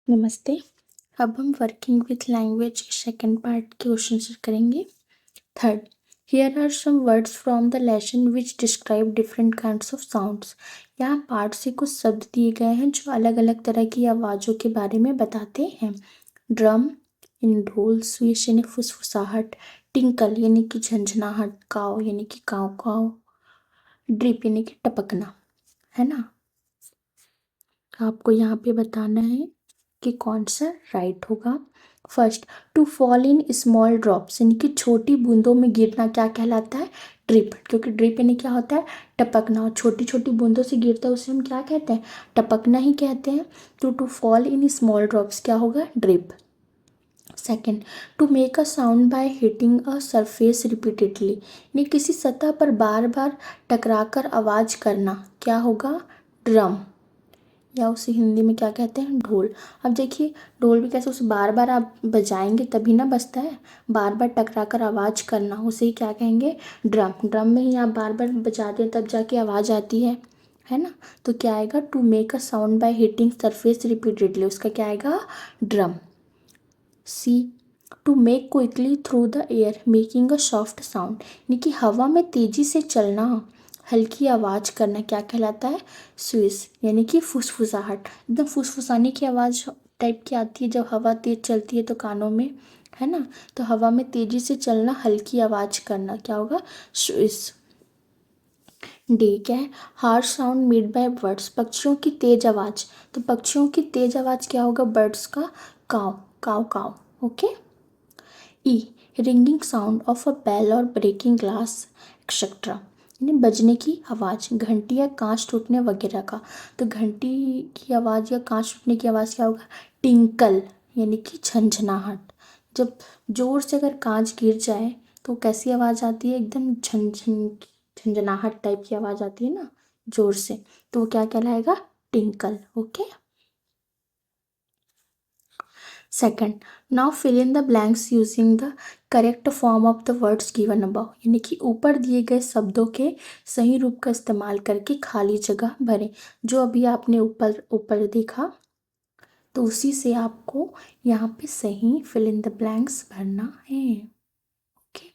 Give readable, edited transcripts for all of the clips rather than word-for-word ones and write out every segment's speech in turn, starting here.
नमस्ते। अब हम working with language second part के क्वेश्चन करेंगे। Third, here are some words from the lesson which describe different kinds of sounds. यहाँ part से कुछ शब्द दिए गए हैं जो अलग अलग तरह की आवाज़ों के बारे में बताते हैं। ड्रम यानी ढोल, स्विश यानी फुसफुसाहट, टिंकल यानी कि झंझनाहट, काव यानी कि काव काव, ड्रिप यानी कि टपकना, है ना। आपको यहाँ पे बताना है कि कौन सा राइट होगा। First, to fall in small drops यानी कि छोटी बूंदों में गिरना क्या कहलाता है? ड्रिप। क्योंकि ड्रिप यानी क्या होता है? टपकना। और छोटी छोटी बूंदों से गिरता है उसे हम क्या कहते हैं? टपकना ही कहते हैं। तो to fall in small drops क्या होगा? Drip. Second, to make a sound by hitting a surface repeatedly यानी किसी सतह पर बार बार टकराकर आवाज़ करना क्या होगा? ड्रम। या उसे हिंदी में क्या कहते हैं? ढोल। अब देखिए ढोल भी कैसे, उसे बार बार आप बजाएंगे तभी ना बजता है। बार बार टकरा कर आवाज़ करना उसे ही क्या कहेंगे? ड्रम। ड्रम में ही आप बार बार बजाते हैं तब जाके आवाज़ आती है ना। तो क्या आएगा? To make a sound by hitting surface repeatedly, उसका क्या आएगा? Drum. C, to make quickly through the air making a soft sound यानी कि हवा में तेजी से चलना, हल्की आवाज़ करना क्या कहलाता है? स्विस यानी कि फुसफुसाहट। एकदम फुसफुसाने की आवाज़ टाइप की आती है जब हवा तेज चलती है तो कानों में, है ना। तो हवा में तेजी से चलना, हल्की आवाज़ करना क्या होगा? स्विस। डी क्या है? Harsh sound made by birds, पक्षियों की तेज आवाज़। तो पक्षियों की तेज आवाज़ क्या होगा? बर्ड्स का काव काव काव। Okay. E, ringing sound of a bell और ब्रेकिंग ग्लास एक्सेट्रा यानी बजने की आवाज़, घंटी या कांच टूटने वगैरह का। तो घंटी की आवाज़ या कांच टूटने की आवाज़ क्या होगा? टिंकल यानी कि झंझनाहट। जब जोर से अगर कांच गिर जाए तो कैसी आवाज़ आती है? एकदम झंझन झंझनाहट टाइप की आवाज़ आती है ना, जोर से। तो वो क्या कहलाएगा? Tinkle. Okay. Second, now fill in the blanks using the correct form of the words given above यानी कि ऊपर दिए गए शब्दों के सही रूप का इस्तेमाल करके खाली जगह भरें। जो अभी आपने ऊपर ऊपर देखा तो उसी से आपको यहाँ पे सही फिल इन द ब्लैंक्स भरना है। Okay.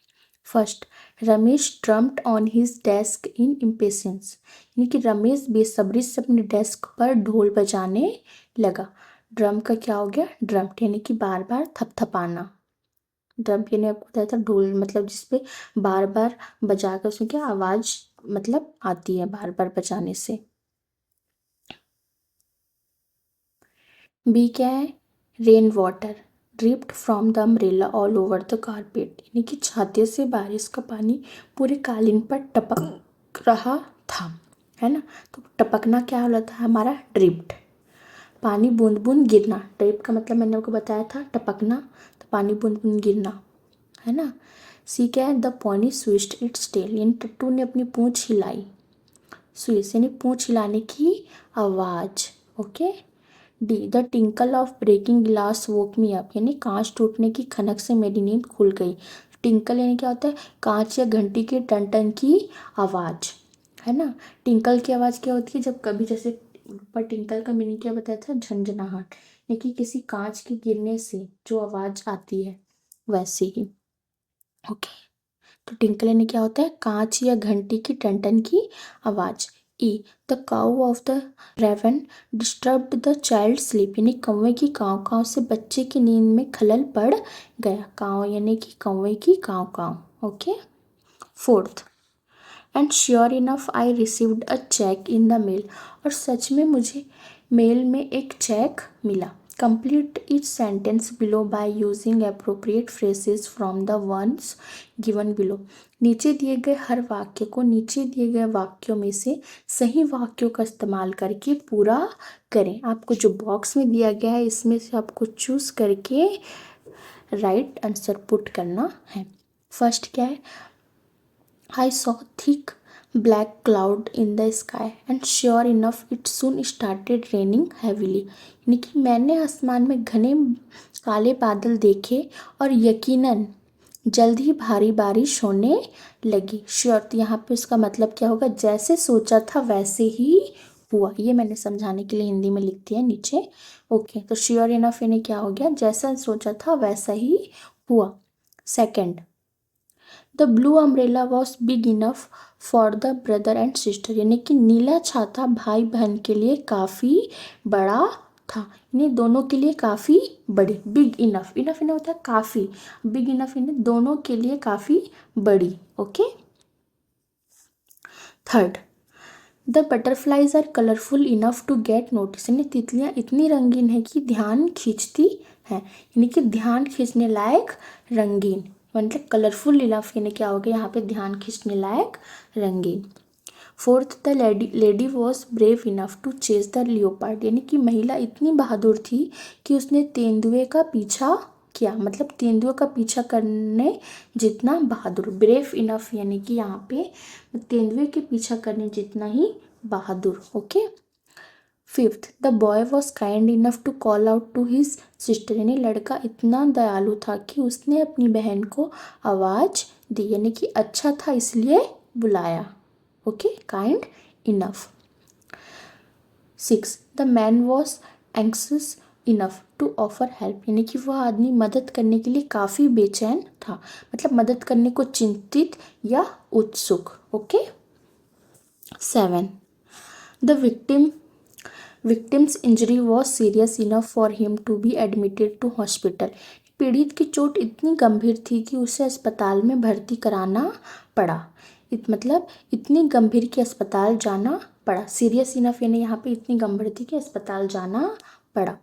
First, Ramesh drummed on his desk in impatience यानी कि रमेश बेसब्री से अपने डेस्क पर ढोल बजाने लगा। ड्रम का क्या हो गया? ड्रम यानी कि बार बार थपथपाना। ड्रम यानी आपको बताया था ढोल मतलब जिसपे बार बार बजा कर उसमें क्या आवाज़ मतलब आती है बार बार बजाने से। बी क्या है? Rain water dripped from the umbrella all over the carpet यानी कि छाते से बारिश का पानी पूरे कालीन पर टपक रहा था, है ना। तो टपकना क्या होला था हमारा? ड्रिप्ड। पानी बूंद बूंद गिरना, ड्रिप का मतलब मैंने आपको बताया था टपकना, तो पानी बूंद बूंद गिरना, है ना। सी क्या है? The pony switched its tail यानी टट्टू ने अपनी पूंछ हिलाई। स्विच यानी पूंछ हिलाने की आवाज़। Okay. D, the tinkle of breaking glass woke me up यानी कांच टूटने की खनक से मेरी नींद खुल गई। टिंकल यानी क्या होता है? कांच या घंटी के टन टन की आवाज़, है ना। टिंकल की आवाज़ क्या होती है? जब कभी जैसे ऊपर टिंकल का मीनिंग क्या बताया था? झंझनाहट यानी कि किसी कांच के गिरने से जो आवाज़ आती है वैसे ही। ओके। तो टिंकल यानी क्या होता है? कांच या घंटी की टन की आवाज़। E, the caw of the raven disturbed the child sleep यानी कौवे की काँव काँव से बच्चे की नींद में खलल पड़ गया। काँव यानी कि कौवे की काँव काँव। Okay. Fourth, and sure enough I received a cheque in the mail और सच में मुझे मेल में एक चेक मिला। Complete each sentence below by using appropriate phrases from the ones given below. नीचे दिए गए हर वाक्य को नीचे दिए गए वाक्यों में से सही वाक्यों का इस्तेमाल करके पूरा करें। आपको जो बॉक्स में दिया गया है इसमें से आपको चूज करके राइट आंसर पुट करना है। फर्स्ट क्या है? I saw thick black cloud in the sky and sure enough it soon started raining heavily यानी कि मैंने आसमान में घने काले बादल देखे और यकीनन जल्द ही भारी बारिश होने लगी। श्योर, तो यहाँ पे उसका मतलब क्या होगा? जैसे सोचा था वैसे ही हुआ, ये मैंने समझाने के लिए हिंदी में लिख दिया नीचे। ओके, तो श्योर इनफ यानी क्या हो गया, जैसा सोचा था वैसा ही हुआ। Second, the blue umbrella was big enough for the brother and sister, यानी कि नीला छाता भाई बहन के लिए काफ़ी बड़ा था, यानी दोनों के लिए काफ़ी बड़ी। बिग इनफ, इनफ इनफ होता है काफ़ी, बिग इनफ यानी दोनों के लिए काफ़ी बड़ी। Okay. Third, the butterflies are colourful enough to get notice, यानी तितलियाँ इतनी रंगीन है कि ध्यान खींचती हैं, यानी कि ध्यान खींचने लायक रंगीन, मतलब कलरफुल इनफ यानी क्या हो गया यहाँ पे, ध्यान खींचने लायक रंगीन। Fourth, the lady was brave enough to chase the leopard, यानी कि महिला इतनी बहादुर थी कि उसने तेंदुए का पीछा किया, मतलब तेंदुए का पीछा करने जितना बहादुर। ब्रेव इनफ यानी कि यहाँ पे तेंदुए के पीछा करने जितना ही बहादुर। Okay. Fifth, the boy was kind enough to call out to his sister, यानी लड़का इतना दयालु था कि उसने अपनी बहन को आवाज़ दी, यानी कि अच्छा था इसलिए बुलाया। Okay, kind enough. Six, the man was anxious enough to offer help, यानी कि वह आदमी मदद करने के लिए काफ़ी बेचैन था, मतलब मदद करने को चिंतित या उत्सुक। Okay. Seven, the victim's injury was serious enough for him to be admitted to hospital, पीड़ित की चोट इतनी गंभीर थी कि उसे अस्पताल में भर्ती कराना पड़ा, मतलब इतनी गंभीर कि अस्पताल जाना पड़ा। सीरियस इनफ यानी यहाँ पे इतनी गंभीर थी कि अस्पताल जाना पड़ा।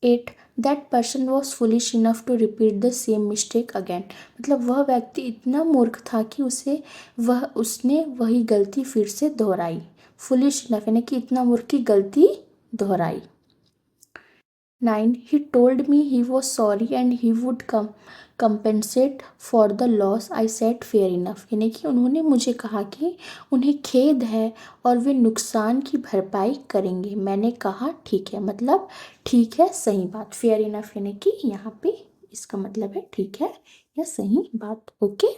8, that person was foolish enough to repeat the same mistake again, मतलब वह व्यक्ति इतना मूर्ख था कि उसने वही गलती फिर से दोहराई। फुलिश इनफ यानी कि इतना मूर्ख की गलती दोहराई। 9, he told me he was sorry and he would compensate for the loss I set fair enough, यानी कि उन्होंने मुझे कहा कि उन्हें खेद है और वे नुकसान की भरपाई करेंगे। मैंने कहा ठीक है, मतलब ठीक है, सही बात। फेयर इनफ यानी कि यहाँ पे इसका मतलब है ठीक है या सही बात। ओके।